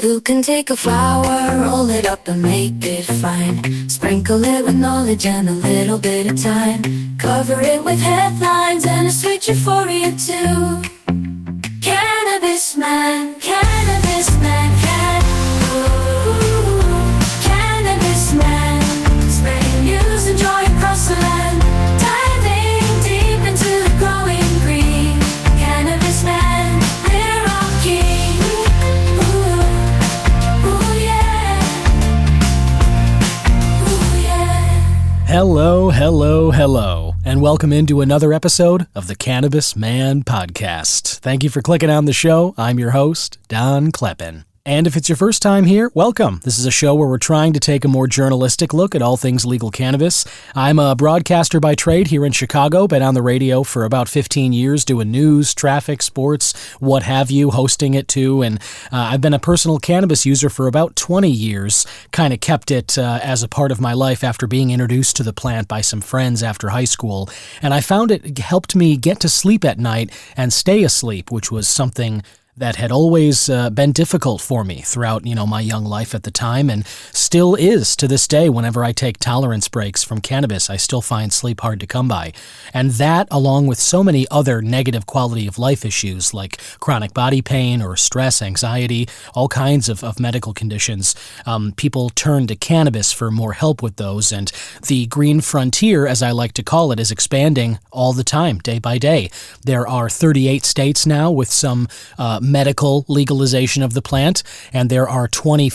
You can take a flower, roll it up and make it fine. Sprinkle it with knowledge and a little bit of time. Cover it with headlines and a sweet euphoria too. Cannabis man, cannabis man, cannabis man. Spreading news and joy across the land. Diving deep into the growing green. Cannabis man, we're all keen. Ooh yeah. Ooh yeah. Hello, and welcome into another episode of the Cannabis Man Podcast. Thank you for clicking on the show. I'm your host, Don Kleppen. And if it's your first time here, welcome. This is a show where we're trying to take a more journalistic look at all things legal cannabis. I'm a broadcaster by trade here in Chicago, been on the radio for about 15 years doing news, traffic, sports, what have you, hosting it too. And I've been a personal cannabis user for about 20 years, kind of kept it as a part of my life after being introduced to the plant by some friends after high school. And I found it helped me get to sleep at night and stay asleep, which was something that had always been difficult for me throughout, my young life at the time, and still is to this day. Whenever I take tolerance breaks from cannabis, I still find sleep hard to come by. And that, along with so many other negative quality of life issues like chronic body pain or stress, anxiety, all kinds of medical conditions, people turn to cannabis for more help with those. And the green frontier, as I like to call it, is expanding all the time, day by day. There are 38 states now with some medical legalization of the plant, and there are 25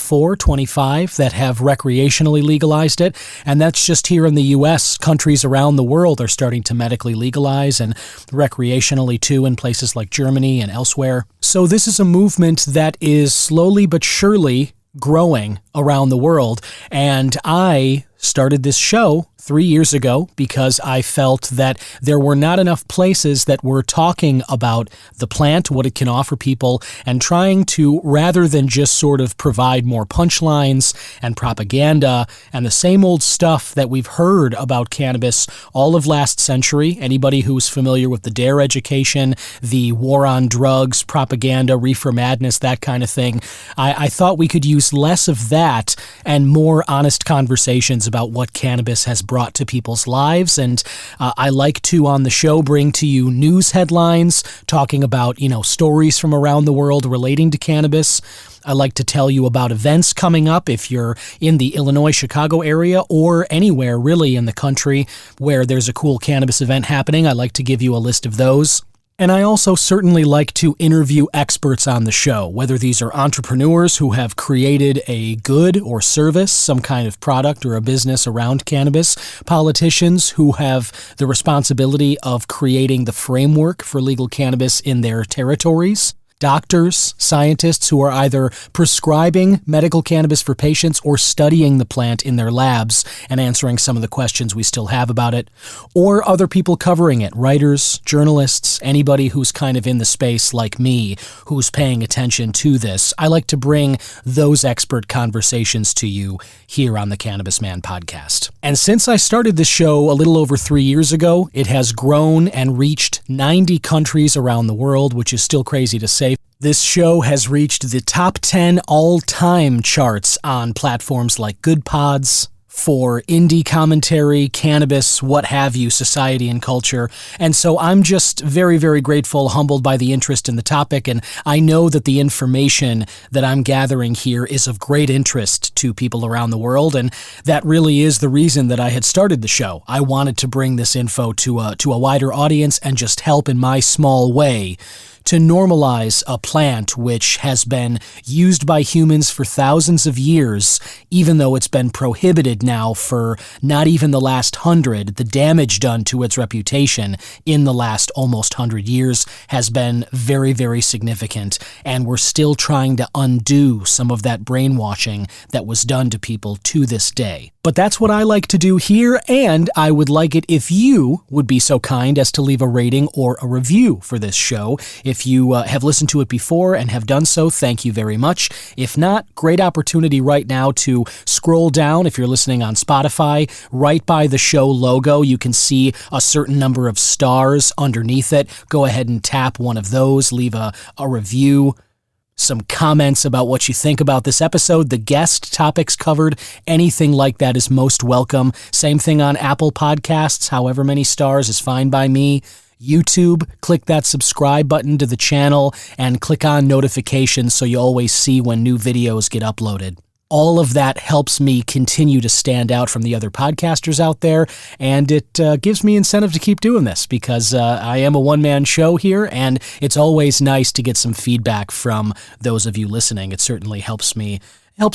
that have recreationally legalized it, and that's just here in the U.S. Countries around the world are starting to medically legalize and recreationally too in places like Germany and elsewhere. So this is a movement that is slowly but surely growing around the world, and I started this show 3 years ago because I felt that there were not enough places that were talking about the plant, what it can offer people, and trying to, rather than just sort of provide more punchlines and propaganda and the same old stuff that we've heard about cannabis all of last century. Anybody who's familiar with the DARE education, the war on drugs, propaganda, reefer madness, that kind of thing, I thought we could use less of that and more honest conversations about what cannabis has brought to people's lives. And I like to, on the show, bring to you news headlines talking about, stories from around the world relating to cannabis. I like to tell you about events coming up if you're in the Illinois, Chicago area, or anywhere really in the country where there's a cool cannabis event happening. I like to give you a list of those. And I also certainly like to interview experts on the show, whether these are entrepreneurs who have created a good or service, some kind of product or a business around cannabis, politicians who have the responsibility of creating the framework for legal cannabis in their territories, doctors, scientists who are either prescribing medical cannabis for patients or studying the plant in their labs and answering some of the questions we still have about it, or other people covering it, writers, journalists, anybody who's kind of in the space like me, who's paying attention to this. I like to bring those expert conversations to you here on the Cannabis Man Podcast. And since I started this show a little over 3 years ago, it has grown and reached 90 countries around the world, which is still crazy to say. This show has reached the top 10 all-time charts on platforms like Good Pods, for indie commentary, cannabis, what have you, society and culture. And so I'm just very, very grateful, humbled by the interest in the topic. And I know that the information that I'm gathering here is of great interest to people around the world. And that really is the reason that I had started the show. I wanted to bring this info to a wider audience and just help in my small way to normalize a plant which has been used by humans for thousands of years, even though it's been prohibited now for not even the last 100. The damage done to its reputation in the last almost 100 years has been very, very significant, and we're still trying to undo some of that brainwashing that was done to people to this day. But that's what I like to do here, and I would like it if you would be so kind as to leave a rating or a review for this show. If you have listened to it before and have done so, thank you very much. If not, great opportunity right now to scroll down. If you're listening on Spotify, right by the show logo, you can see a certain number of stars underneath it. Go ahead and tap one of those, leave a review. some comments about what you think about this episode, the guest topics covered, anything like that is most welcome. Same thing on Apple Podcasts, however many stars is fine by me. YouTube, click that subscribe button to the channel and click on notifications so you always see when new videos get uploaded. All of that helps me continue to stand out from the other podcasters out there, and it gives me incentive to keep doing this because I am a one-man show here, and it's always nice to get some feedback from those of you listening. It certainly helps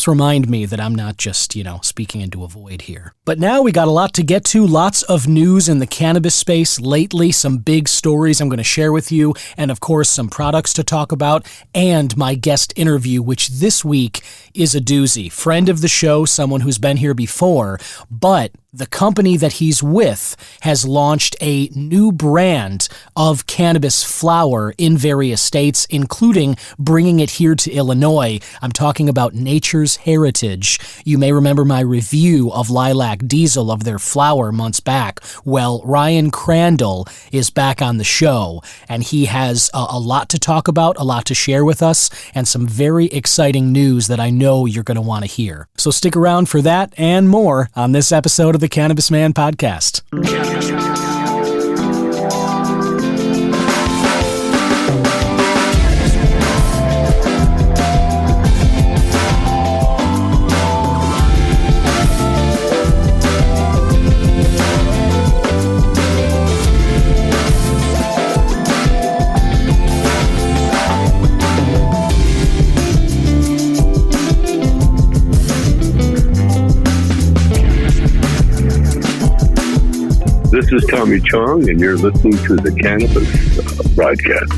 remind me that I'm not just, speaking into a void here. But now we got a lot to get to, lots of news in the cannabis space lately, some big stories I'm going to share with you, and of course some products to talk about, and my guest interview, which this week is a doozy. Friend of the show, someone who's been here before, but the company that he's with has launched a new brand of cannabis flower in various states, including bringing it here to Illinois. I'm talking about Nature's Heritage. You may remember my review of Lilac Diesel of their flower months back. Well, Ryan Crandall is back on the show, and he has a lot to talk about, a lot to share with us, and some very exciting news that I know you're going to want to hear. So stick around for that and more on this episode of the Cannabis Man Podcast. This is Tommy Chong, and you're listening to the Cannabis broadcast.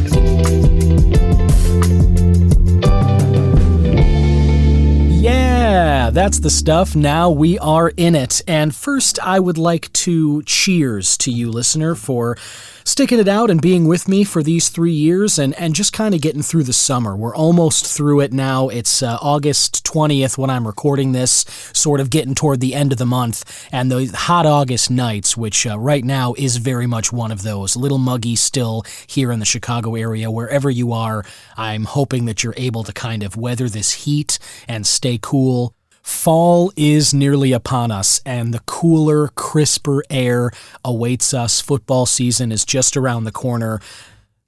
Yeah, that's the stuff. Now we are in it. And first, I would like to cheers to you, listener, for sticking it out and being with me for these 3 years and just kind of getting through the summer. We're almost through it now. It's August 20th when I'm recording this, sort of getting toward the end of the month. And the hot August nights, which right now is very much one of those. A little muggy still here in the Chicago area. Wherever you are, I'm hoping that you're able to kind of weather this heat and stay cool. Fall is nearly upon us, and the cooler, crisper air awaits us. Football season is just around the corner.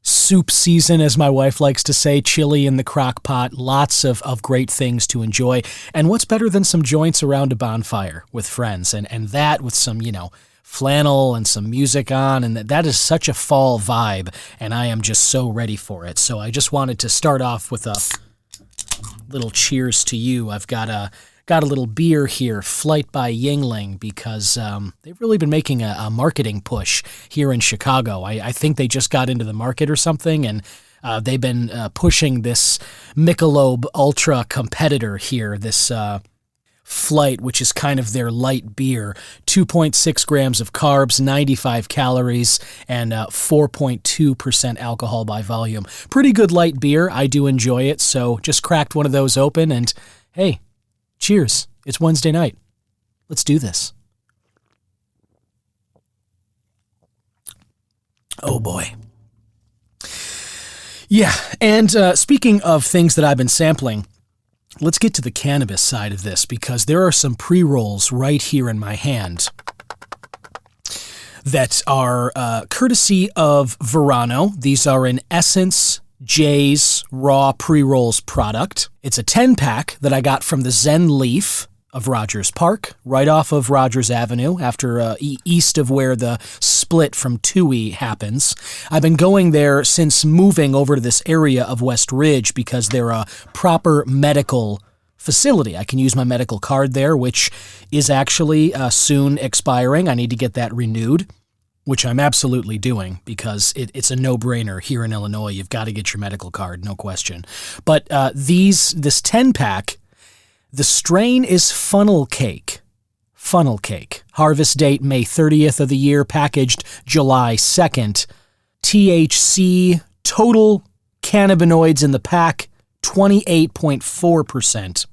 Soup season, as my wife likes to say, chili in the crock pot, lots of great things to enjoy. And what's better than some joints around a bonfire with friends, and that with some, flannel and some music on, and that is such a fall vibe, and I am just so ready for it. So I just wanted to start off with a little cheers to you. I've got a little beer here, Flight by Yingling, because they've really been making a marketing push here in Chicago. I think they just got into the market or something, and they've been pushing this Michelob Ultra competitor here, this Flight, which is kind of their light beer. 2.6 grams of carbs, 95 calories, and 4.2% alcohol by volume. Pretty good light beer. I do enjoy it, so just cracked one of those open, and hey, cheers. It's Wednesday night. Let's do this. Oh boy. Yeah, and speaking of things that I've been sampling, let's get to the cannabis side of this, because there are some pre-rolls right here in my hand that are courtesy of Verano. These are an Essence J's raw pre-rolls product. It's a 10-pack that I got from the Zen Leaf of Rogers Park, right off of Rogers Avenue, after east of where the split from Toohey happens. I've been going there since moving over to this area of West Ridge because they're a proper medical facility. I can use my medical card there, which is actually soon expiring. I need to get that renewed, which I'm absolutely doing because it's a no-brainer here in Illinois. You've got to get your medical card, no question. But this 10-pack, the strain is Funnel Cake. Funnel Cake. Harvest date May 30th of the year, packaged July 2nd. THC, total cannabinoids in the pack, 28.4%.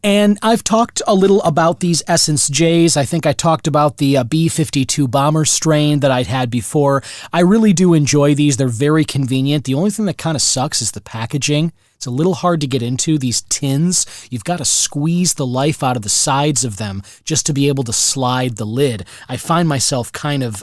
And I've talked a little about these Essence J's. I think I talked about the B52 Bomber strain that I'd had before. I really do enjoy these. They're very convenient. The only thing that kind of sucks is the packaging. It's a little hard to get into. These tins, you've got to squeeze the life out of the sides of them just to be able to slide the lid. I find myself kind of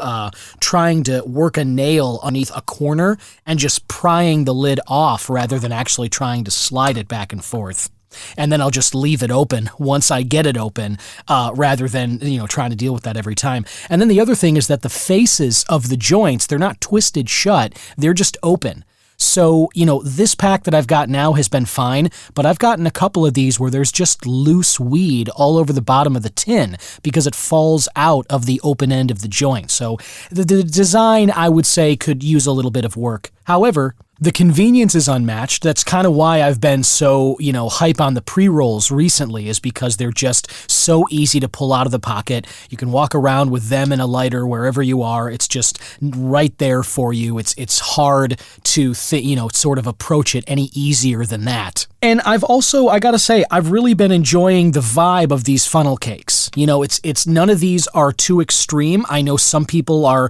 trying to work a nail underneath a corner and just prying the lid off rather than actually trying to slide it back and forth. And then I'll just leave it open once I get it open, rather than, trying to deal with that every time. And then the other thing is that the faces of the joints, they're not twisted shut, they're just open. So, this pack that I've got now has been fine, but I've gotten a couple of these where there's just loose weed all over the bottom of the tin because it falls out of the open end of the joint. So the design, I would say, could use a little bit of work. However, the convenience is unmatched. That's kind of why I've been so, hype on the pre-rolls recently, is because they're just so easy to pull out of the pocket. You can walk around with them and a lighter wherever you are. It's just right there for you. It's hard to, sort of approach it any easier than that. And I've also, I gotta say, I've really been enjoying the vibe of these funnel cakes. It's none of these are too extreme. I know some people are,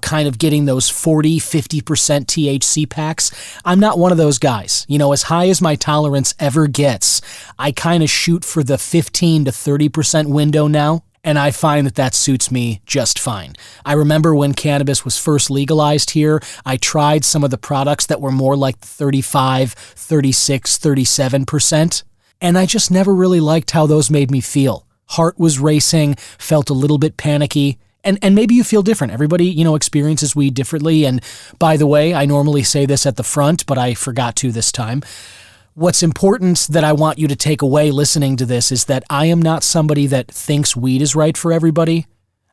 kind of getting those 40, 50% THC packs. I'm not one of those guys. As high as my tolerance ever gets, I kind of shoot for the 15 to 30% window now. And I find that suits me just fine. I remember when cannabis was first legalized here, I tried some of the products that were more like 35, 36, 37%, and I just never really liked how those made me feel. Heart was racing, felt a little bit panicky, and maybe you feel different. Everybody, experiences weed differently, and by the way, I normally say this at the front, but I forgot to this time. What's important that I want you to take away listening to this is that I am not somebody that thinks weed is right for everybody.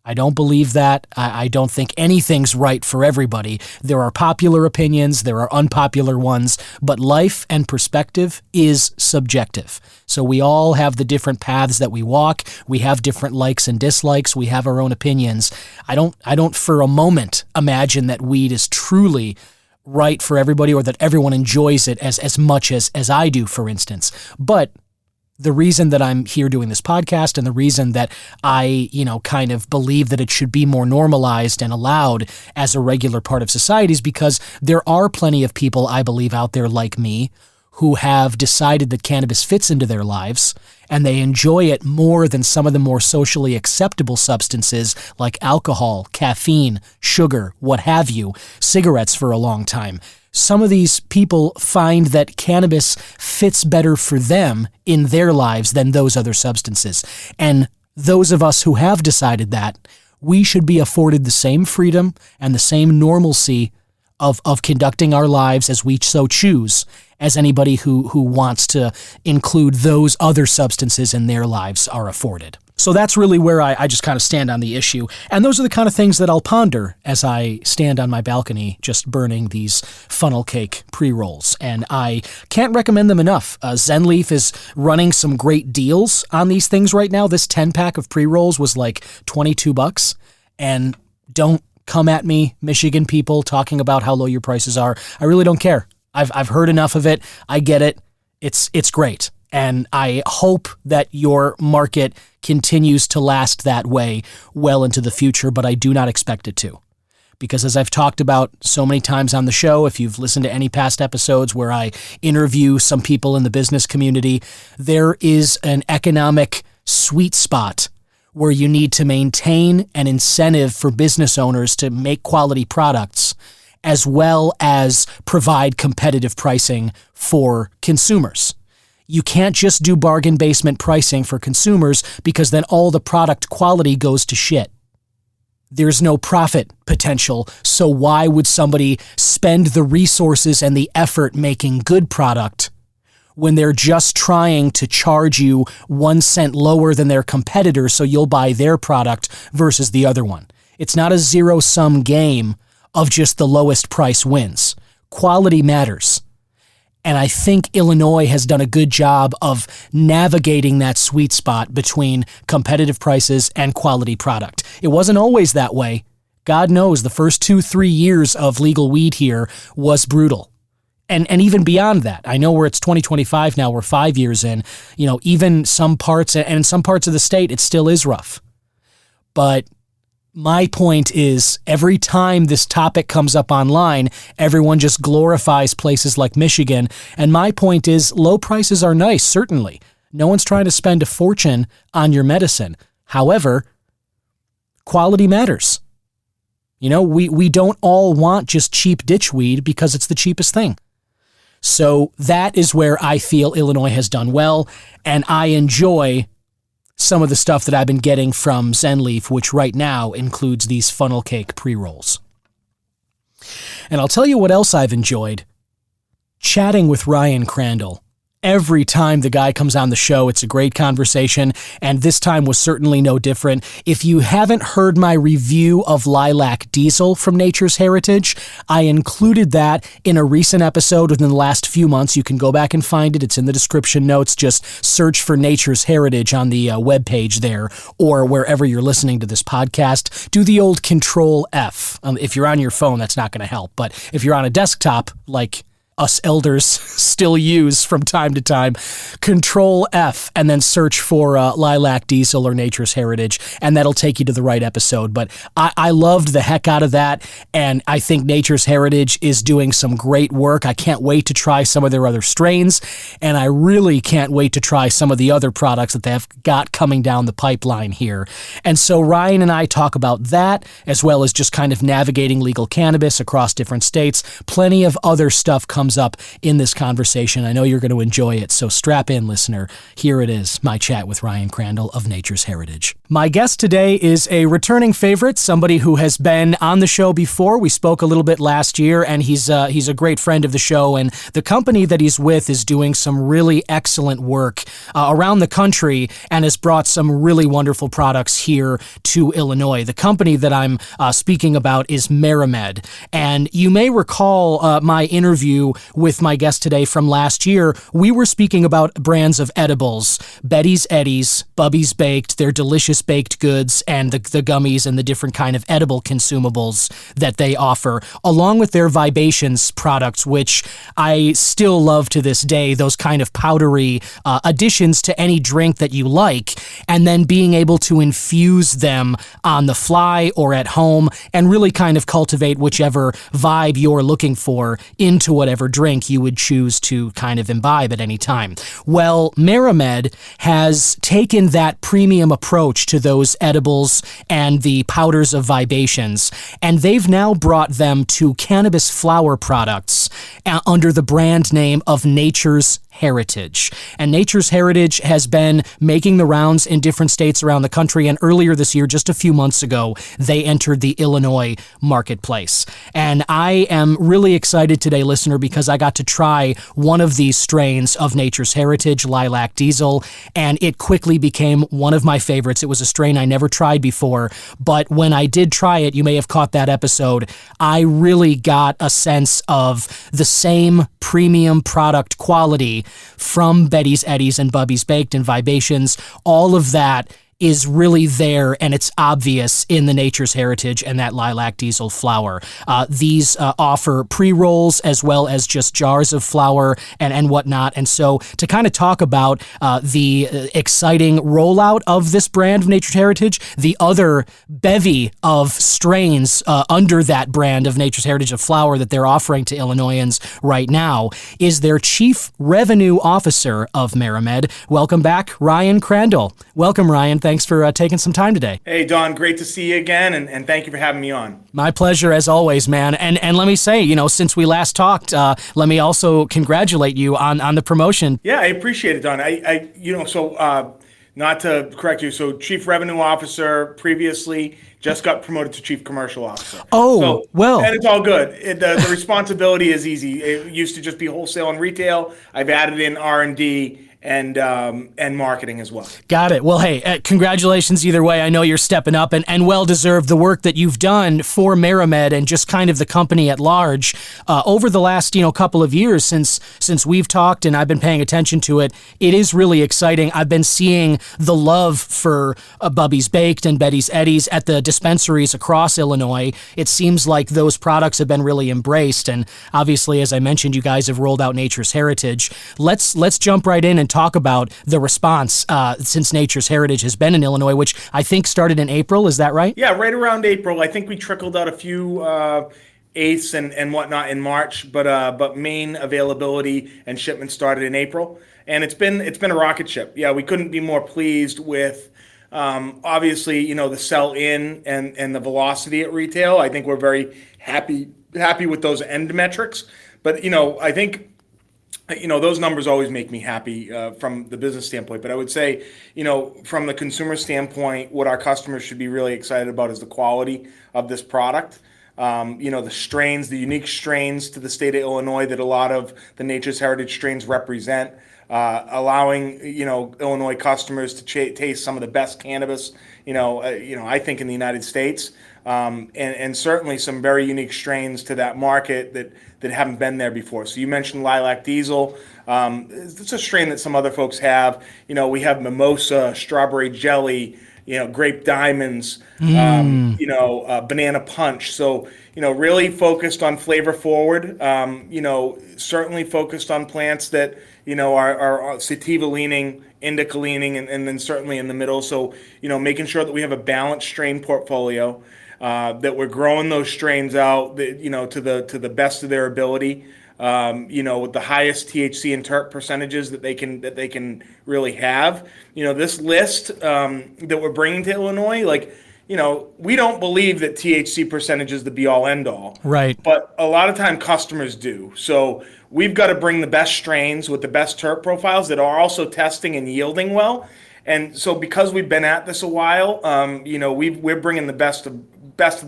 I don't believe that. I don't think anything's right for everybody. There are popular opinions, there are unpopular ones, but life and perspective is subjective. So we all have the different paths that we walk. We have different likes and dislikes. We have our own opinions. I don't for a moment imagine that weed is truly right for everybody or that everyone enjoys it as much as I do, for instance. But the reason that I'm here doing this podcast and the reason that I, kind of believe that it should be more normalized and allowed as a regular part of society is because there are plenty of people, I believe, out there like me who have decided that cannabis fits into their lives and they enjoy it more than some of the more socially acceptable substances like alcohol, caffeine, sugar, what have you, cigarettes for a long time. Some of these people find that cannabis fits better for them in their lives than those other substances. And those of us who have decided that, we should be afforded the same freedom and the same normalcy of conducting our lives as we so choose as anybody who wants to include those other substances in their lives are afforded. So that's really where I just kind of stand on the issue. And those are the kind of things that I'll ponder as I stand on my balcony just burning these funnel cake pre-rolls. And I can't recommend them enough. Zenleaf is running some great deals on these things right now. This 10-pack of pre-rolls was like $22. And don't come at me, Michigan people, talking about how low your prices are. I really don't care. I've heard enough of it. I get it. It's great. And I hope that your market continues to last that way well into the future, but I do not expect it to. Because as I've talked about so many times on the show, if you've listened to any past episodes where I interview some people in the business community, there is an economic sweet spot where you need to maintain an incentive for business owners to make quality products as well as provide competitive pricing for consumers. You can't just do bargain basement pricing for consumers because then all the product quality goes to shit. There's no profit potential, so why would somebody spend the resources and the effort making good product when they're just trying to charge you 1 cent lower than their competitor so you'll buy their product versus the other one? It's not a zero-sum game of just the lowest price wins. Quality matters. And I think Illinois has done a good job of navigating that sweet spot between competitive prices and quality product. It wasn't always that way. God knows the first 2-3 years of legal weed here was brutal. And even beyond that, I know where it's 2025 now, we're 5 years in, even some parts, and in some parts of the state, it still is rough. But My point is, every time this topic comes up online, everyone just glorifies places like Michigan. And my point is, low prices are nice, certainly. No one's trying to spend a fortune on your medicine. However, quality matters. You know, we don't all want just cheap ditchweed because it's the cheapest thing. So that is where I feel Illinois has done well, and I enjoy some of the stuff that I've been getting from Zenleaf, which right now includes these funnel cake pre-rolls. And I'll tell you what else I've enjoyed. Chatting with Ryan Crandall. Every time the guy comes on the show, it's a great conversation, and this time was certainly no different. If you haven't heard my review of Lilac Diesel from Nature's Heritage, I included that in a recent episode within the last few months. You can go back and find it. It's in the description notes. Just search for Nature's Heritage on the webpage there, or wherever you're listening to this podcast. Do the old Control F. If you're on your phone, that's not going to help, but if you're on a desktop, like us elders still use from time to time, Control F, and then search for Lilac Diesel or Nature's Heritage, and that'll take you to the right episode. But I loved the heck out of that, and I think Nature's Heritage is doing some great work. I can't wait to try some of their other strains, and I really can't wait to try some of the other products that they've got coming down the pipeline here. And so Ryan and I talk about that, as well as just kind of navigating legal cannabis across different states. Plenty of other stuff comes up in this conversation. I know you're going to enjoy it, so strap in, listener. Here it is, my chat with Ryan Crandall of Nature's Heritage. My guest today is a returning favorite, somebody who has been on the show before. We spoke a little bit last year, and he's a great friend of the show, and the company that he's with is doing some really excellent work around the country and has brought some really wonderful products here to Illinois. The company that I'm speaking about is MariMed, and you may recall my interview with my guest today from last year. We were speaking about brands of edibles, Betty's Eddies, Bubby's Baked, their delicious baked goods, and the gummies and the different kind of edible consumables that they offer, along with their Vibations products, which I still love to this day, those kind of powdery additions to any drink that you like, and then being able to infuse them on the fly or at home and really kind of cultivate whichever vibe you're looking for into whatever drink you would choose to kind of imbibe at any time. Well, MariMed has taken that premium approach to those edibles and the powders of Vibations, and they've now brought them to cannabis flower products under the brand name of Nature's Heritage. And Nature's Heritage has been making the rounds in different states around the country, and earlier this year, just a few months ago, they entered the Illinois marketplace. And I am really excited today, listener, because I got to try one of these strains of Nature's Heritage, Lilac Diesel, and it quickly became one of my favorites. It was a strain I never tried before, but when I did try it, you may have caught that episode, I really got a sense of the same premium product quality from Betty's Eddies and Bubby's Baked and Vibations. All of that is really there, and it's obvious in the Nature's Heritage and that Lilac Diesel flower. These offer pre-rolls as well as just jars of flour and whatnot. And so to kind of talk about the exciting rollout of this brand of Nature's Heritage, the other bevy of strains under that brand of Nature's Heritage of flower that they're offering to Illinoisans right now, is their Chief Revenue Officer of MariMed. Welcome back, Ryan Crandall. Welcome, Ryan. Thanks for taking some time today. Hey, Don, great to see you again, and thank you for having me on. My pleasure, as always, man. And let me say, since we last talked, let me also congratulate you on the promotion. Yeah, I appreciate it, Don. Not to correct you, so Chief Revenue Officer previously just got promoted to Chief Commercial Officer. Well. And it's all good. The responsibility is easy. It used to just be wholesale and retail. I've added in R&D and marketing as well. Got it. Well, hey, congratulations either way. I know you're stepping up and well-deserved the work that you've done for MariMed and just kind of the company at large over the last, couple of years since we've talked and I've been paying attention to it. It is really exciting. I've been seeing the love for Bubby's Baked and Betty's Eddies at the dispensaries across Illinois. It seems like those products have been really embraced. And obviously, as I mentioned, you guys have rolled out Nature's Heritage. Let's jump right in and talk about the response since Nature's Heritage has been in Illinois, which I think started in April. Is that right? Yeah, right around April. I think we trickled out a few eighths and whatnot in March, but main availability and shipment started in April, and it's been a rocket ship. Yeah, we couldn't be more pleased with. Obviously, the sell in and the velocity at retail. I think we're very happy with those end metrics. But I think those numbers always make me happy from the business standpoint. But I would say, from the consumer standpoint, what our customers should be really excited about is the quality of this product. The strains, the unique strains to the state of Illinois that a lot of the Nature's Heritage strains represent. Allowing Illinois customers to taste some of the best cannabis, I think in the United States, and certainly some very unique strains to that market that haven't been there before. So you mentioned Lilac Diesel. It's a strain that some other folks have. We have Mimosa, Strawberry Jelly, Grape Diamonds, Banana Punch. So, really focused on flavor forward, certainly focused on plants that, are sativa leaning, indica leaning, and then certainly in the middle. So, making sure that we have a balanced strain portfolio, that we're growing those strains out, that, to the best of their ability. With the highest THC and terp percentages that they can really have. This list that we're bringing to Illinois, we don't believe that THC percentage is the be all end all. Right. But a lot of time customers do. So we've got to bring the best strains with the best terp profiles that are also testing and yielding well. And so because we've been at this a while, we're bringing the best of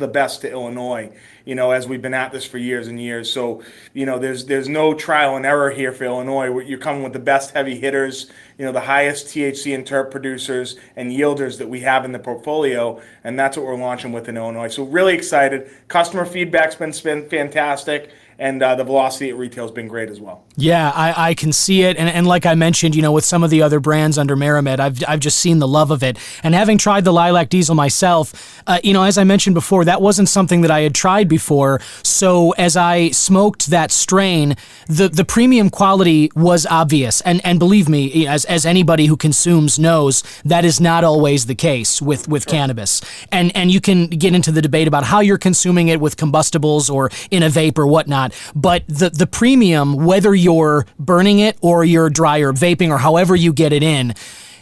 the best to Illinois, as we've been at this for years and years. So, there's no trial and error here for Illinois. You're coming with the best heavy hitters, the highest THC and terp producers and yielders that we have in the portfolio, and that's what we're launching with in Illinois. So really excited. Customer feedback's been fantastic. And the velocity at retail has been great as well. Yeah, I can see it. And like I mentioned, with some of the other brands under Maramed, I've just seen the love of it. And having tried the Lilac Diesel myself, as I mentioned before, that wasn't something that I had tried before. So as I smoked that strain, the premium quality was obvious. And believe me, as anybody who consumes knows, that is not always the case with cannabis. And you can get into the debate about how you're consuming it with combustibles or in a vape or whatnot. But the premium, whether you're burning it or you're dry herb vaping or however you get it in,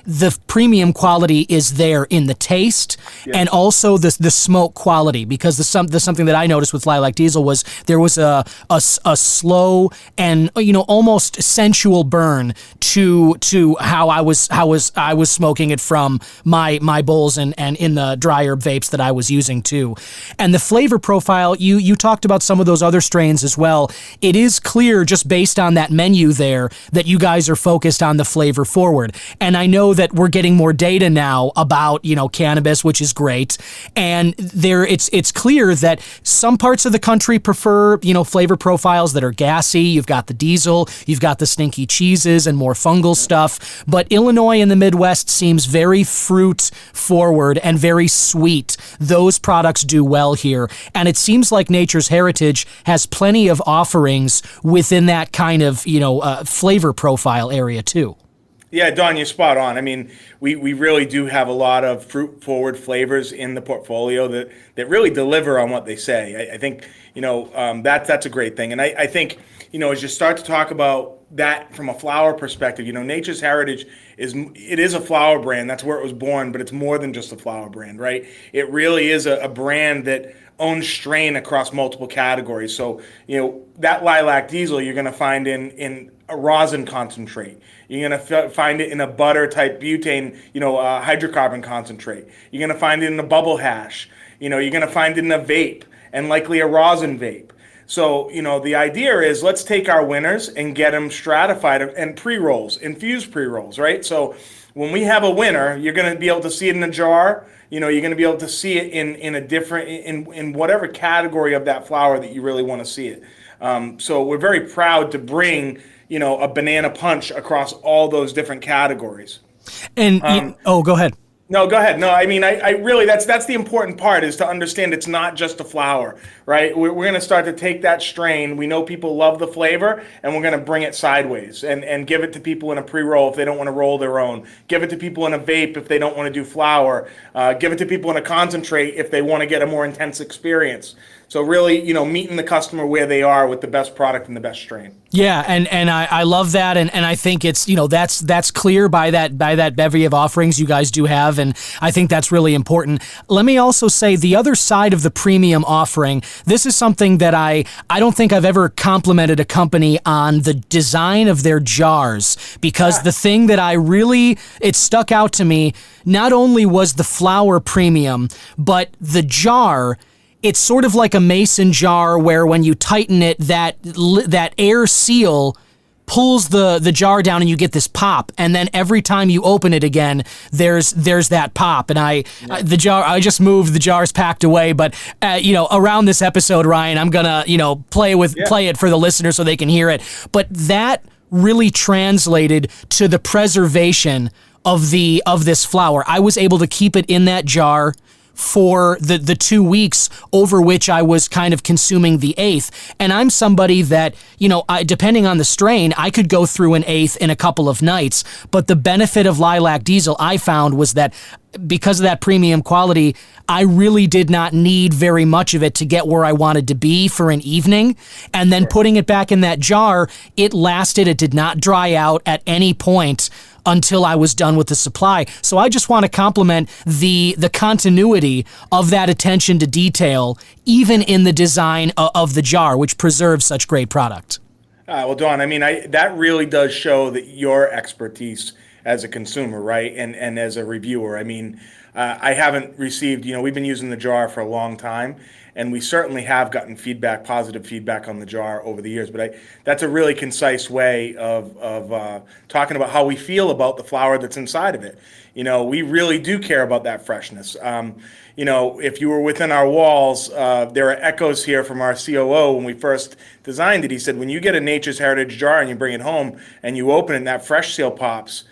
the premium quality is there in the taste and also the smoke quality, because the something that I noticed with Lilac Diesel was there was a slow and almost sensual burn to how I was smoking it from my bowls and in the dry herb vapes that I was using too. And the flavor profile, you talked about some of those other strains as well. It is clear just based on that menu there that you guys are focused on the flavor forward. And I know that we're getting more data now about, cannabis, which is great. And it's clear that some parts of the country prefer, flavor profiles that are gassy. You've got the diesel, you've got the stinky cheeses and more fungal stuff. But Illinois and the Midwest seems very fruit forward and very sweet. Those products do well here. And it seems like Nature's Heritage has plenty of offerings within that kind of, flavor profile area too. Yeah, Don, you're spot on. I mean, we really do have a lot of fruit-forward flavors in the portfolio that really deliver on what they say. I think, that's a great thing. And I think, as you start to talk about that from a flower perspective, Nature's Heritage is a flower brand. That's where it was born, but it's more than just a flower brand, right? It really is a brand that owns strain across multiple categories. So, that Lilac Diesel you're going to find in a rosin concentrate. You're going to find it in a butter type butane, hydrocarbon concentrate. You're going to find it in a bubble hash. You're going to find it in a vape and likely a rosin vape. So, the idea is let's take our winners and get them stratified and pre-rolls, infused pre-rolls, right? So when we have a winner, you're going to be able to see it in a jar. You're going to be able to see it in a different, in whatever category of that flower that you really want to see it. So we're very proud to bring, a banana punch across all those different categories. And, go ahead. No, go ahead. No, I mean, I really, that's the important part, is to understand it's not just a flower, right? We're going to start to take that strain. We know people love the flavor, and we're going to bring it sideways and give it to people in a pre-roll if they don't want to roll their own. Give it to people in a vape if they don't want to do flower. Give it to people in a concentrate if they want to get a more intense experience. So really, meeting the customer where they are with the best product and the best strain. Yeah, and I love that, and I think it's that's clear by that bevy of offerings you guys do have, and I think that's really important. Let me also say the other side of the premium offering. This is something that I don't think I've ever complimented a company on the design of their jars, because the thing that it stuck out to me not only was the flower premium, but the jar. It's sort of like a mason jar where when you tighten it, that air seal pulls the jar down and you get this pop. And then every time you open it again, there's that pop. And I just moved, the jar's packed away. But, around this episode, Ryan, I'm going to, play it for the listener so they can hear it. But that really translated to the preservation of this flower. I was able to keep it in that jar for the 2 weeks over which I was kind of consuming the eighth. And I'm somebody that, depending on the strain, I could go through an eighth in a couple of nights. But the benefit of Lilac Diesel I found was that because of that premium quality, I really did not need very much of it to get where I wanted to be for an evening. And then putting it back in that jar, it lasted. It did not dry out at any point until I was done with the supply. So I just want to compliment the continuity of that attention to detail, even in the design of the jar, which preserves such great product. Well, Don, that really does show that your expertise as a consumer, right, and as a reviewer. I haven't received, we've been using the jar for a long time, and we certainly have gotten positive feedback on the jar over the years. But that's a really concise way of talking about how we feel about the flower that's inside of it. We really do care about that freshness. If you were within our walls, there are echoes here from our COO when we first designed it. He said, when you get a Nature's Heritage jar and you bring it home and you open it and that fresh seal pops,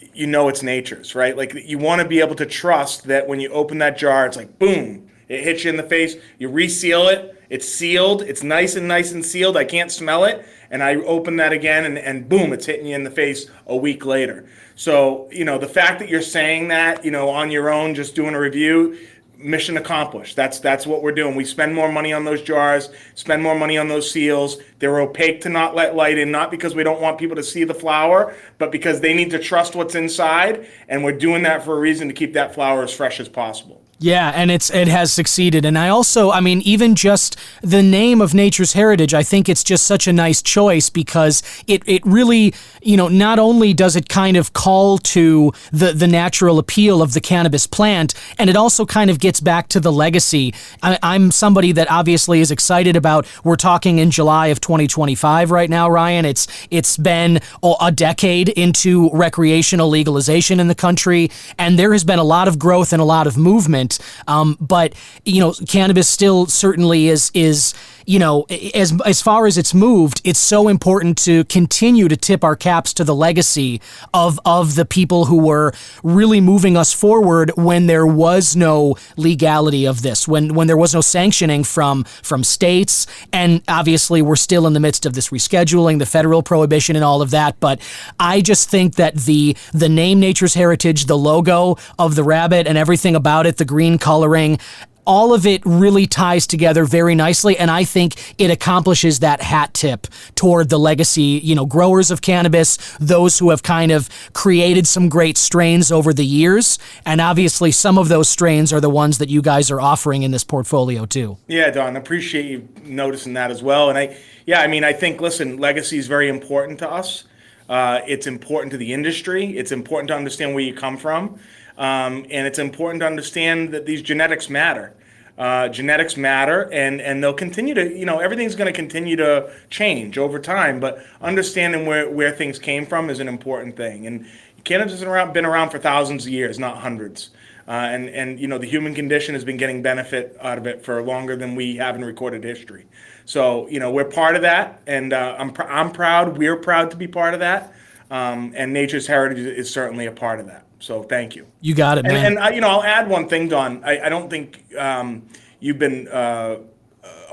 it's Nature's, right? Like, you want to be able to trust that when you open that jar, it's like, boom, it hits you in the face. You reseal it. It's sealed. It's nice and sealed. I can't smell it. And I open that again, and boom, it's hitting you in the face a week later. So, the fact that you're saying that, on your own, just doing a review, mission accomplished. That's what we're doing. We spend more money on those jars, spend more money on those seals. They're opaque to not let light in, not because we don't want people to see the flower, but because they need to trust what's inside. And we're doing that for a reason, to keep that flower as fresh as possible. Yeah, and it has succeeded. And I also, even just the name of Nature's Heritage, I think it's just such a nice choice, because it really, not only does it kind of call to the natural appeal of the cannabis plant, and it also kind of gets back to the legacy. I'm somebody that obviously is excited about, we're talking in July of 2025 right now, Ryan. It's been a decade into recreational legalization in the country, and there has been a lot of growth and a lot of movement. But cannabis still certainly is as far as it's moved, it's so important to continue to tip our caps to the legacy of the people who were really moving us forward when there was no legality of this, when there was no sanctioning from states. And obviously we're still in the midst of this rescheduling, the federal prohibition and all of that. But I just think that the name Nature's Heritage, the logo of the rabbit and everything about it, the green coloring, all of it really ties together very nicely, and I think it accomplishes that hat tip toward the legacy, growers of cannabis, those who have kind of created some great strains over the years, and obviously some of those strains are the ones that you guys are offering in this portfolio too. Yeah, Don, I appreciate you noticing that as well. And I think, listen, legacy is very important to us. It's important to the industry. It's important to understand where you come from. And it's important to understand that these genetics matter. Genetics matter, and they'll continue to, everything's going to continue to change over time, but understanding where things came from is an important thing. And cannabis has been around for thousands of years, not hundreds. And the human condition has been getting benefit out of it for longer than we have in recorded history. So, we're part of that, and I'm proud, we're proud to be part of that. And Nature's Heritage is certainly a part of that. So thank you. You got it, man. And I'll add one thing, Don. I don't think you've been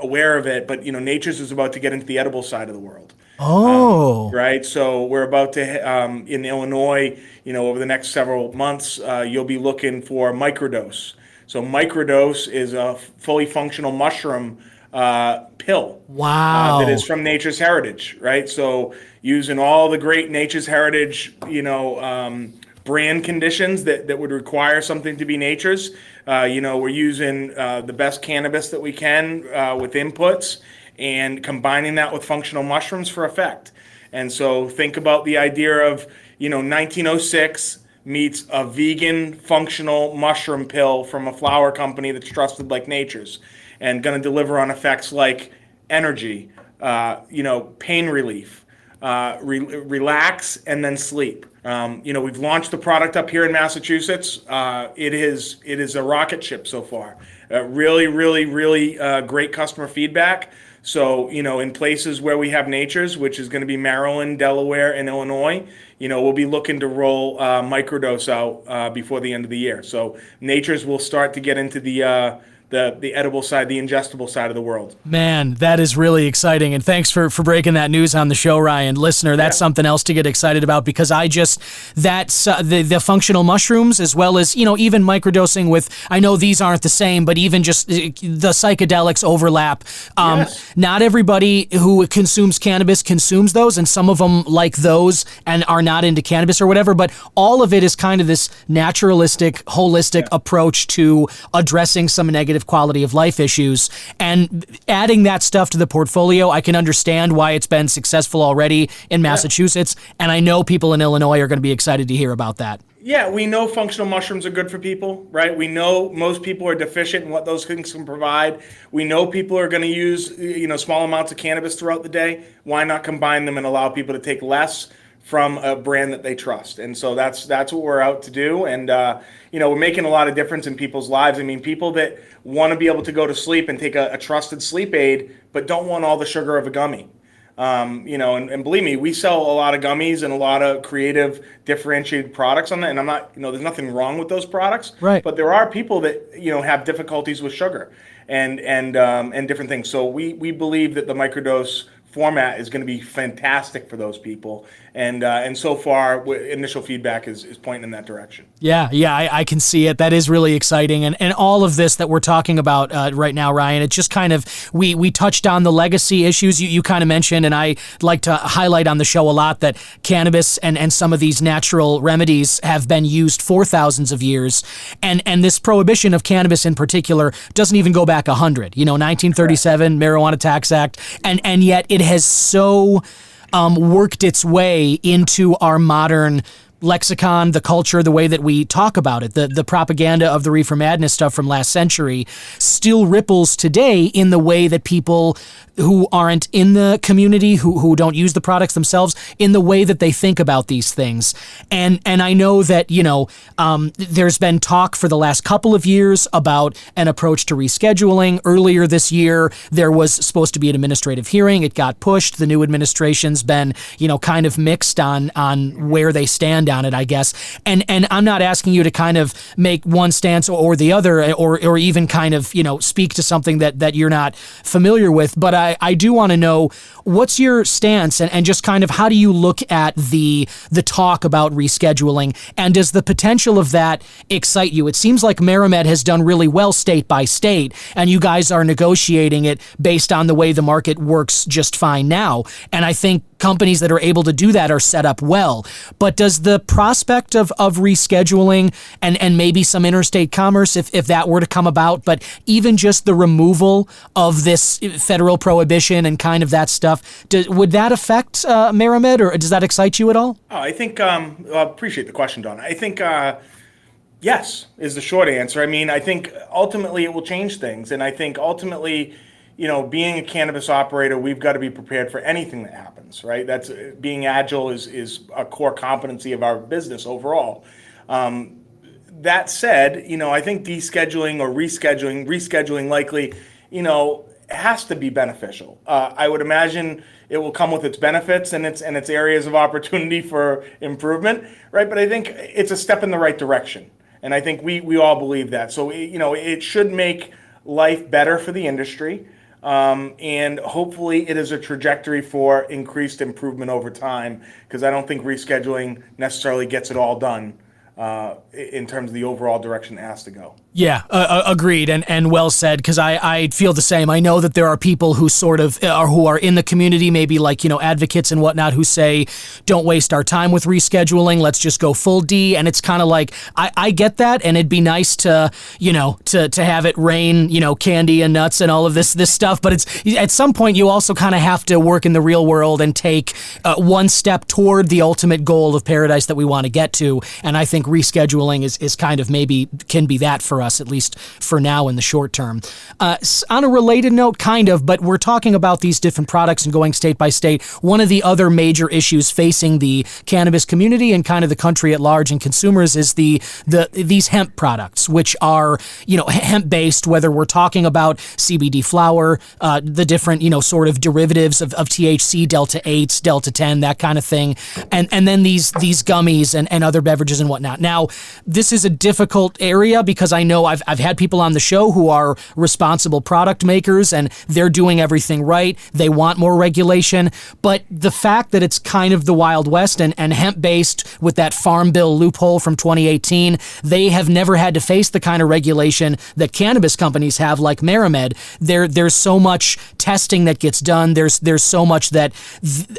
aware of it, but Nature's is about to get into the edible side of the world. Oh, Right. So we're about to, in Illinois, over the next several months, you'll be looking for microdose. So microdose is a fully functional mushroom pill that wow. is from Nature's Heritage, right? So using all the great Nature's Heritage, brand conditions that would require something to be Nature's. We're using the best cannabis that we can with inputs and combining that with functional mushrooms for effect. And so think about the idea of, 1906 meets a vegan functional mushroom pill from a flower company that's trusted like Nature's and going to deliver on effects like energy, pain relief, relax, and then sleep. We've launched the product up here in Massachusetts. It is a rocket ship so far. Really, really, really great customer feedback. So, in places where we have Nature's, which is going to be Maryland, Delaware, and Illinois, we'll be looking to roll microdose out before the end of the year. So Nature's will start to get into the edible side, the ingestible side of the world. Man, that is really exciting. And thanks for breaking that news on the show, Ryan. Listener, that's something else to get excited about because that's the functional mushrooms as well as, even microdosing with, I know these aren't the same, but even just the psychedelics overlap. Yes. Not everybody who consumes cannabis consumes those, and some of them like those and are not into cannabis or whatever, but all of it is kind of this naturalistic, holistic approach to addressing some negative quality of life issues, and adding that stuff to the portfolio, I can understand why it's been successful already in Massachusetts, and I know people in Illinois are going to be excited to hear about that. Yeah, we know functional mushrooms are good for people, right? We know most people are deficient in what those things can provide. We know people are going to use, small amounts of cannabis throughout the day. Why not combine them and allow people to take less from a brand that they trust? And so that's what we're out to do. And, we're making a lot of difference in people's lives. I mean, people that want to be able to go to sleep and take a trusted sleep aid, but don't want all the sugar of a gummy. And believe me, we sell a lot of gummies and a lot of creative, differentiated products on that. And I'm not, there's nothing wrong with those products. Right. But there are people that, have difficulties with sugar and different things. So we believe that the microdose format is going to be fantastic for those people, and so far initial feedback is pointing in that direction. Yeah, I can see it. That is really exciting, and all of this that we're talking about right now, Ryan, it's just kind of we touched on the legacy issues you kind of mentioned, and I like to highlight on the show a lot that cannabis and some of these natural remedies have been used for thousands of years, and this prohibition of cannabis in particular doesn't even go back 100. 1937 Marijuana Tax Act, and yet it has so worked its way into our modern lexicon, the culture, the way that we talk about it. The propaganda of the reefer madness stuff from last century still ripples today in the way that people who aren't in the community, who don't use the products themselves, in the way that they think about these things. And I know that, there's been talk for the last couple of years about an approach to rescheduling. Earlier this year, there was supposed to be an administrative hearing. It got pushed. The new administration's been, kind of mixed on where they stand on it, I guess. And I'm not asking you to kind of make one stance or the other, or even kind of, speak to something that you're not familiar with, but I do want to know what's your stance and just kind of how do you look at the talk about rescheduling, and does the potential of that excite you? It seems like MariMed has done really well state by state, and you guys are negotiating it based on the way the market works just fine now. And I think companies that are able to do that are set up well. But does the prospect of rescheduling and maybe some interstate commerce, if that were to come about, but even just the removal of this federal prohibition and kind of that stuff, would that affect MariMed, or does that excite you at all? Oh, I think I appreciate the question, Don. I think yes is the short answer. I mean, I think ultimately it will change things, and I think ultimately, being a cannabis operator, we've got to be prepared for anything that happens, right? That's being agile is a core competency of our business overall. That said, I think descheduling or rescheduling likely, has to be beneficial. I would imagine it will come with its benefits and its areas of opportunity for improvement, right? But I think it's a step in the right direction, and I think we all believe that. So it should make life better for the industry. And hopefully it is a trajectory for increased improvement over time, because I don't think rescheduling necessarily gets it all done in terms of the overall direction it has to go. Yeah, agreed, and well said, because I feel the same. I know that there are people who sort of who are in the community, maybe like, advocates and whatnot, who say, don't waste our time with rescheduling, let's just go full D, and it's kind of like, I get that, and it'd be nice to, to have it rain, candy and nuts and all of this stuff, but it's, at some point, you also kind of have to work in the real world and take one step toward the ultimate goal of paradise that we want to get to, and I think rescheduling is kind of maybe can be that for us, at least for now in the short term. On a related note, kind of, but we're talking about these different products and going state by state. One of the other major issues facing the cannabis community and kind of the country at large and consumers is these hemp products, which are, hemp based, whether we're talking about CBD flower, the different, sort of derivatives of THC, Delta 8s, Delta 10, that kind of thing. And then these gummies and other beverages and whatnot. Now, this is a difficult area because I know I've had people on the show who are responsible product makers and they're doing everything right. They want more regulation, but the fact that it's kind of the Wild West and hemp-based with that Farm Bill loophole from 2018, they have never had to face the kind of regulation that cannabis companies have, like MariMed. There's so much testing that gets done. There's so much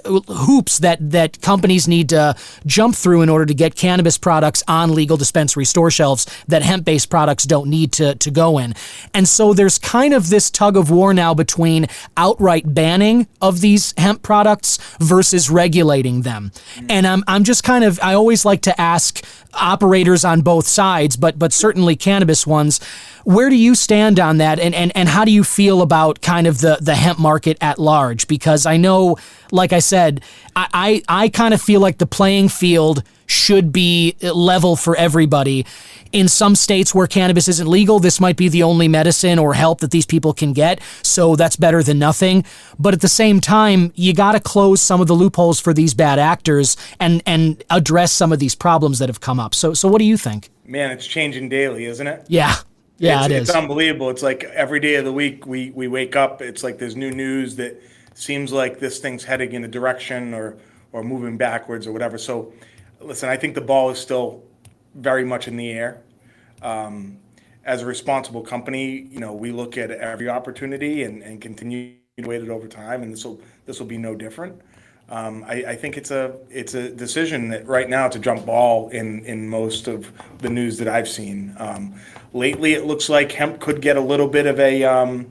hoops that companies need to jump through in order to get cannabis products on legal dispensary store shelves that hemp-based products don't need to go in. And so there's kind of this tug of war now between outright banning of these hemp products versus regulating them. And I'm just kind of, I always like to ask operators on both sides, but certainly cannabis ones, where do you stand on that? And how do you feel about kind of the hemp market at large? Because I know, like I said, I kind of feel like the playing field should be level for everybody. In some states where cannabis isn't legal, this might be the only medicine or help that these people can get, so that's better than nothing. But at the same time, you got to close some of the loopholes for these bad actors and address some of these problems that have come up. So what do you think? Man, it's changing daily, isn't it? Yeah, it is. It's unbelievable. It's like every day of the week we wake up, it's like there's new news that seems like this thing's heading in a direction or moving backwards or whatever. So listen, I think the ball is still very much in the air. As a responsible company, we look at every opportunity and continue to wait it over time, and this will be no different. I think it's a decision that right now to jump ball in most of the news that I've seen. Lately, it looks like hemp could get a little bit of a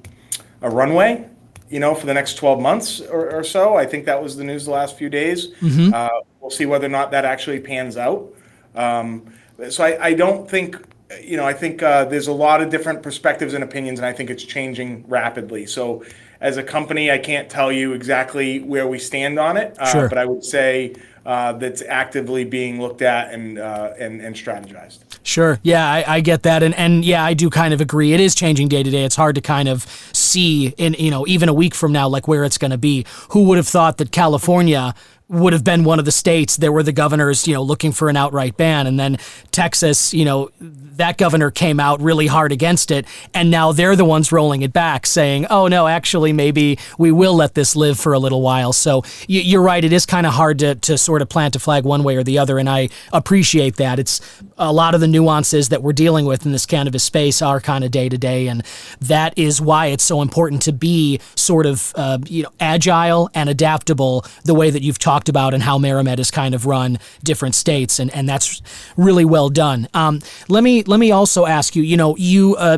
runway, for the next 12 months or so. I think that was the news the last few days. Mm-hmm. We'll see whether or not that actually pans out. So I don't think, I think there's a lot of different perspectives and opinions, and I think it's changing rapidly. So as a company, I can't tell you exactly where we stand on it, Sure. But I would say that's actively being looked at and strategized. Sure. Yeah, I get that. And yeah, I do kind of agree. It is changing day to day. It's hard to kind of see in, even a week from now, like where it's going to be. Who would have thought that California would have been one of the states that were the governors, looking for an outright ban. And then Texas, that governor came out really hard against it. And now they're the ones rolling it back saying, oh, no, actually, maybe we will let this live for a little while. So you're right. It is kind of hard to sort of plant a flag one way or the other. And I appreciate that. It's a lot of the nuances that we're dealing with in this cannabis space are kind of day to day. And that is why it's so important to be sort of, agile and adaptable the way that you've talked about and how MariMed has kind of run different states, and that's really well done. Let me also ask you,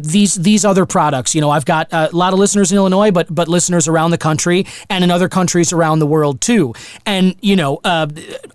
these other products. I've got a lot of listeners in Illinois, but listeners around the country and in other countries around the world too. And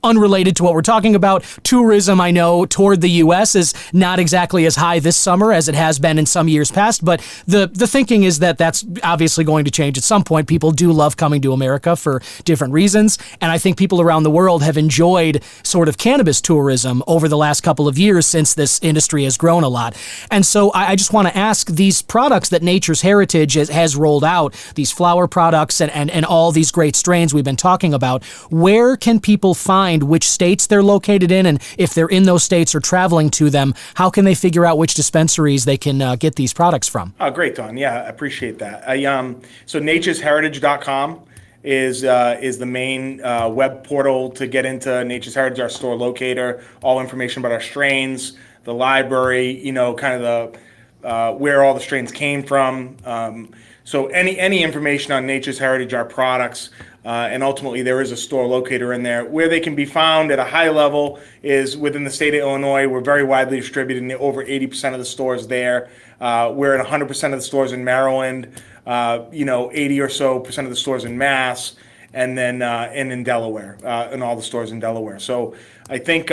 unrelated to what we're talking about, tourism, I know, toward the U.S. is not exactly as high this summer as it has been in some years past. But the thinking is that that's obviously going to change at some point. People do love coming to America for different reasons, and I think think people around the world have enjoyed sort of cannabis tourism over the last couple of years since this industry has grown a lot. And so I just want to ask, these products that Nature's Heritage has rolled out, these flower products and all these great strains we've been talking about, where can people find which states they're located in? And if they're in those states or traveling to them, how can they figure out which dispensaries they can get these products from? Oh, great, Don. Yeah, I appreciate that. So naturesheritage.com is the main web portal to get into Nature's Heritage, our store locator, all information about our strains, the library, kind of the where all the strains came from. So any information on Nature's Heritage, our products, and ultimately there is a store locator in there. Where they can be found at a high level is within the state of Illinois. We're very widely distributed in over 80% of the stores there. We're in 100% of the stores in Maryland, 80 or so percent of the stores in Mass, and then and in Delaware, in all the stores in Delaware. So I think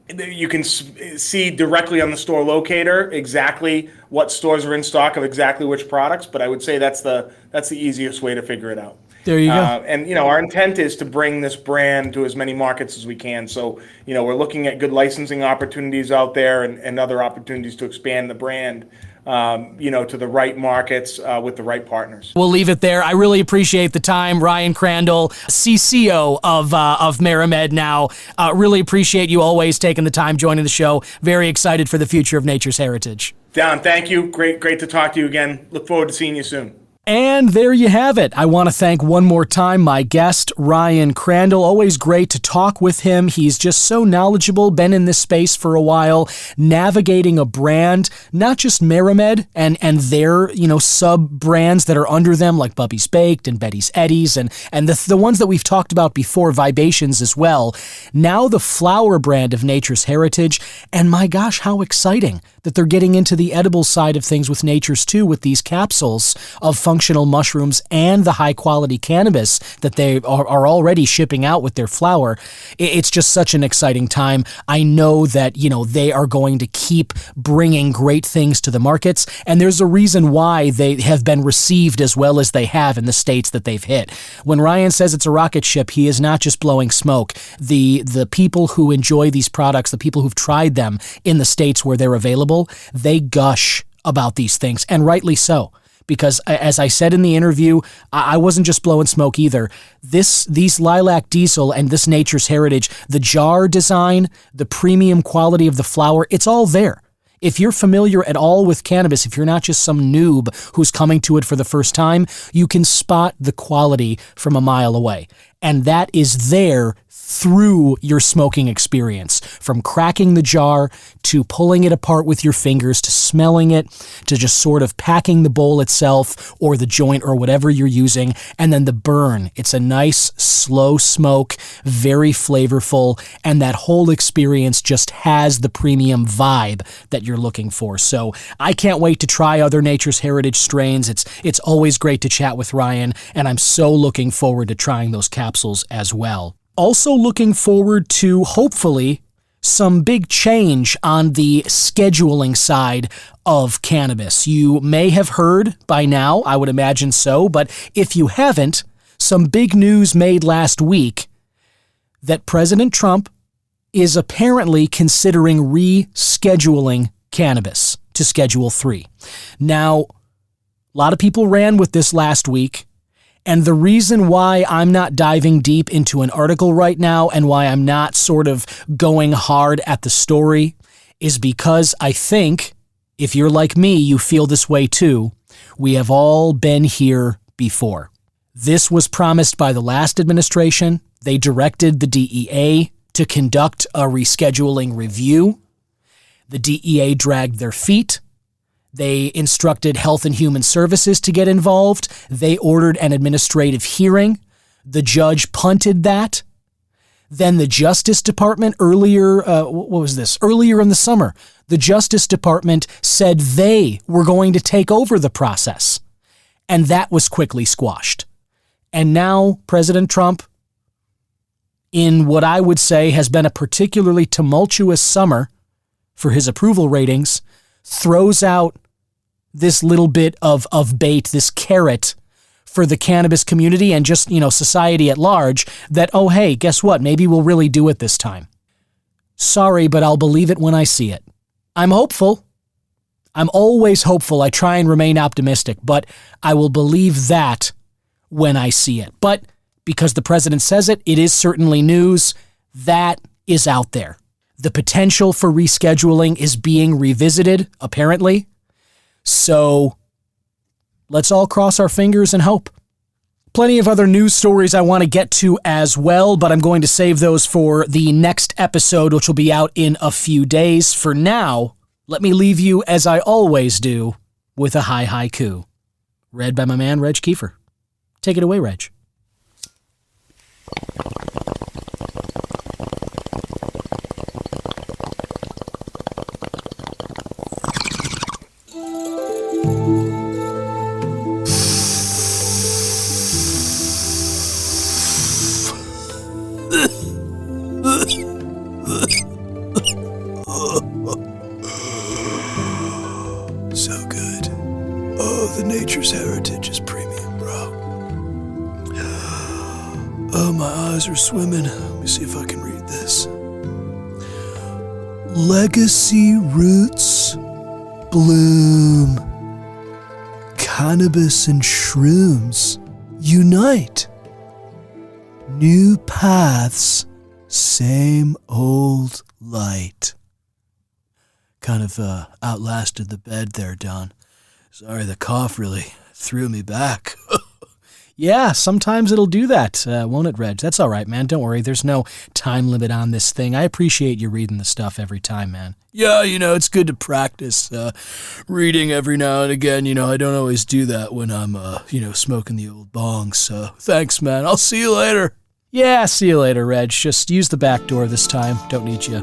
you can see directly on the store locator exactly what stores are in stock of exactly which products, but I would say that's the easiest way to figure it out. There you go. And our intent is to bring this brand to as many markets as we can. So we're looking at good licensing opportunities out there and other opportunities to expand the brand, to the right markets with the right partners. We'll leave it there. I really appreciate the time, Ryan Crandall, CCO of MariMed now. Really appreciate you always taking the time joining the show. Very excited for the future of Nature's Heritage. Don, thank you. Great to talk to you again. Look forward to seeing you soon. And there you have it. I want to thank one more time my guest, Ryan Crandall. Always great to talk with him. He's just so knowledgeable, been in this space for a while, navigating a brand, not just MariMed and their, sub-brands that are under them, like Bubby's Baked and Betty's Eddies, and the ones that we've talked about before, Vibations as well. Now the flower brand of Nature's Heritage, and my gosh, how exciting that they're getting into the edible side of things with Nature's too, with these capsules of functional mushrooms and the high-quality cannabis that they are already shipping out with their flower. It's just such an exciting time. I know that, they are going to keep bringing great things to the markets, and there's a reason why they have been received as well as they have in the states that they've hit. When Ryan says it's a rocket ship, he is not just blowing smoke. The people who enjoy these products, the people who've tried them in the states where they're available, they gush about these things, and rightly so. Because as I said in the interview, I wasn't just blowing smoke either. These Lilac Diesel and this Nature's Heritage, the jar design, the premium quality of the flower, it's all there. If you're familiar at all with cannabis, if you're not just some noob who's coming to it for the first time, you can spot the quality from a mile away. And that is there through your smoking experience, from cracking the jar to pulling it apart with your fingers to smelling it to just sort of packing the bowl itself or the joint or whatever you're using, and then the burn. It's a nice slow smoke, very flavorful, and that whole experience just has the premium vibe that you're looking for. So I can't wait to try other Nature's Heritage strains. It's always great to chat with Ryan, and I'm so looking forward to trying those capsules as well. Also looking forward to, hopefully, some big change on the scheduling side of cannabis. You may have heard by now, I would imagine so, but if you haven't, some big news made last week that President Trump is apparently considering rescheduling cannabis to Schedule 3. Now, a lot of people ran with this last week. And the reason why I'm not diving deep into an article right now and why I'm not sort of going hard at the story is because I think, if you're like me, you feel this way too. We have all been here before. This was promised by the last administration. They directed the DEA to conduct a rescheduling review. The DEA dragged their feet. They instructed Health and Human Services to get involved. They ordered an administrative hearing. The judge punted that. Then the Justice Department earlier in the summer, the Justice Department said they were going to take over the process. And that was quickly squashed. And now President Trump, in what I would say has been a particularly tumultuous summer for his approval ratings, throws out this little bit of bait, this carrot for the cannabis community and just, society at large that, oh, hey, guess what? Maybe we'll really do it this time. Sorry, but I'll believe it when I see it. I'm hopeful. I'm always hopeful. I try and remain optimistic, but I will believe that when I see it. But because the president says it, it is certainly news. That is out there. The potential for rescheduling is being revisited, apparently. So let's all cross our fingers and hope. Plenty of other news stories I want to get to as well, but I'm going to save those for the next episode, which will be out in a few days. For now, let me leave you, as I always do, with a haiku. Read by my man, Reg Kiefer. Take it away, Reg. So good. Oh, the nature's heritage is premium, bro. Oh, my eyes are swimming. Let me see if I can read this. Legacy roots bloom. Cannabis and shrooms unite. New paths, same old light. Kind of outlasted the bed there, Don. Sorry, the cough really threw me back. Yeah, sometimes it'll do that, won't it, Reg? That's all right, man. Don't worry. There's no time limit on this thing. I appreciate you reading the stuff every time, man. Yeah, it's good to practice reading every now and again. I don't always do that when I'm, smoking the old bongs. So thanks, man. I'll see you later. Yeah, see you later, Reg. Just use the back door this time. Don't need you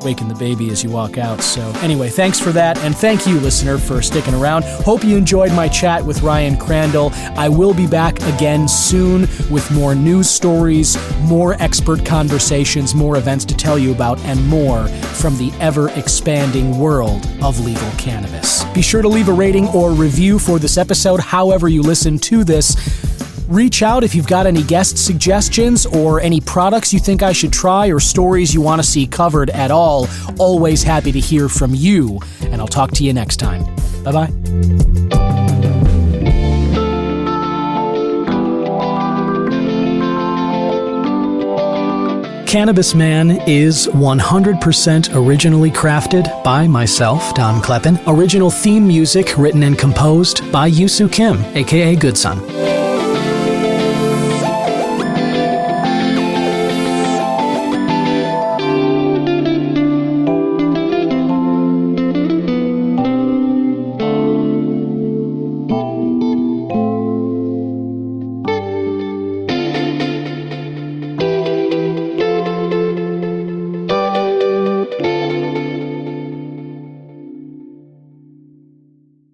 waking the baby as you walk out. So anyway, thanks for that. And thank you, listener, for sticking around. Hope you enjoyed my chat with Ryan Crandall. I will be back again soon with more news stories, more expert conversations, more events to tell you about, and more from the ever-expanding world of legal cannabis. Be sure to leave a rating or review for this episode, however you listen to this. Reach out if you've got any guest suggestions or any products you think I should try or stories you want to see covered at all. Always happy to hear from you, and I'll talk to you next time. Bye-bye. Cannabis Man is 100% originally crafted by myself, Don Kleppen. Original theme music written and composed by Yusu Kim, aka Good Son.